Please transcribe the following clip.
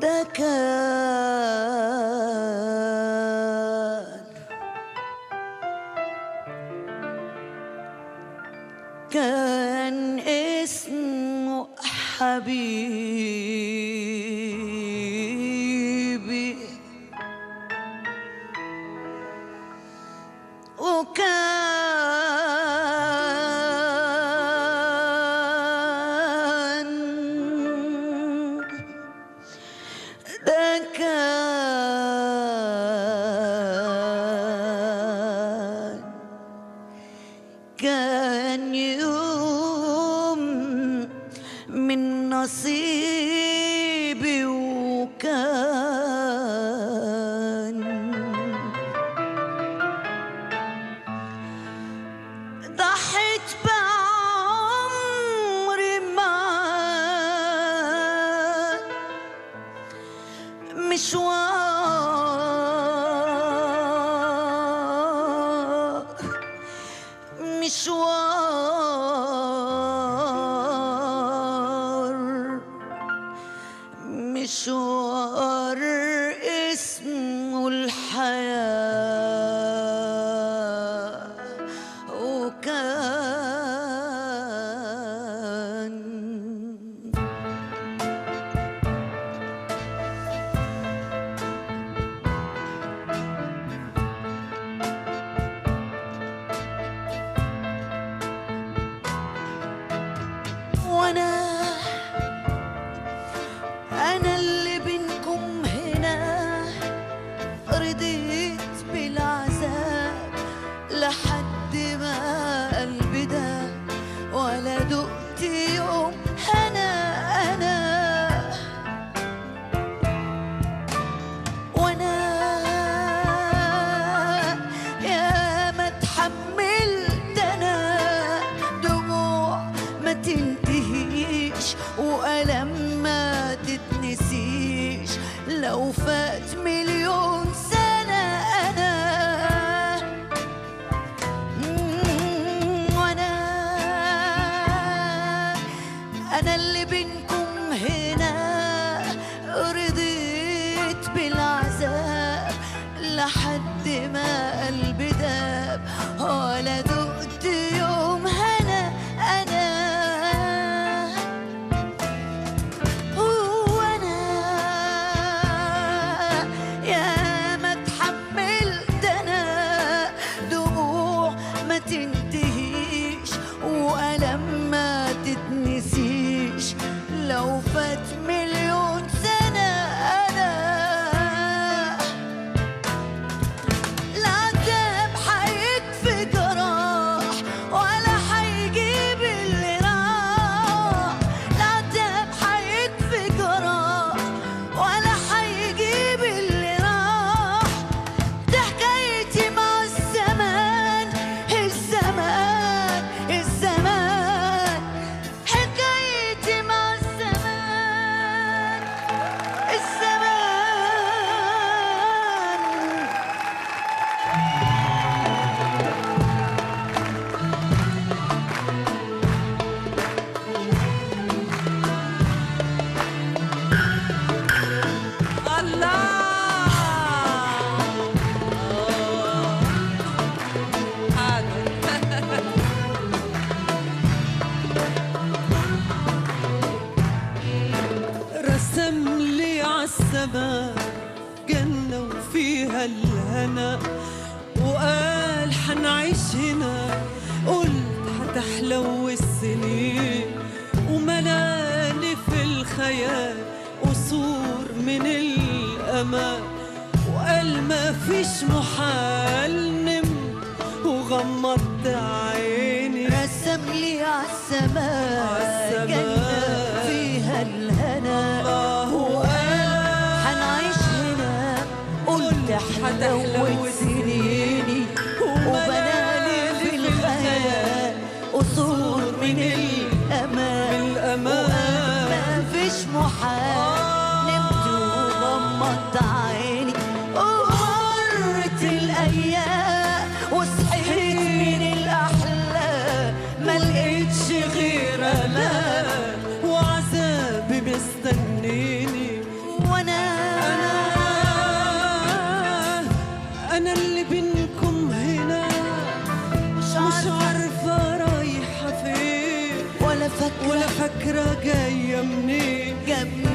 ده كان اسمه حبيبي، وكان ده كان يوم من نصيبي، وكان ضحيت بعمري معاه مشوار اسمه الحياة، وكان أنا اللي بينكم هنا رضيت بالعذاب لحد ما قلبي ده، ولا دقت يوم أنا وأنا يا ما اتحملت أنا دموع ما تنتهيش وألم ما تتنسيش لو فات مليون سنة. أنا اللي بينكم هنا رضيت بالعذاب لحد ما قلبي داب، ولا دقت يوم أنا يا ما اتحملت أنا دموع ما تنتهيش وألم ما تتنسيش لو فات مليون سنة. العذاب حيكفي جراح ولا حيجيب اللي راح، العذاب حيكفي جراح ولا حيجيب اللي راح، ده حكايتي مع الزمان الزمان حكايتي مع الزمان. رسم لي عالسما جنة وفيها الهنا وقال حنعيش هنا، قلت حتحلو السنين وملاني في الخيال قصور من الأمان، وقال ما فيش محال، نمت وغمضت عيني. رسم لي عالسماء جنة فيها الهنا وقال حنعيش هنا، قلت حتحلو سنيني وبنالي في الخيال قصور من الأمان، وقال ما فيش محال، نمت وغمضت عيني ومرت الأيام وصحيت من الأحلام ما لقيتش غير أمان وعذابي مستنيني، وأنا فاكرة ولا فاكرة جاية منين. جنبي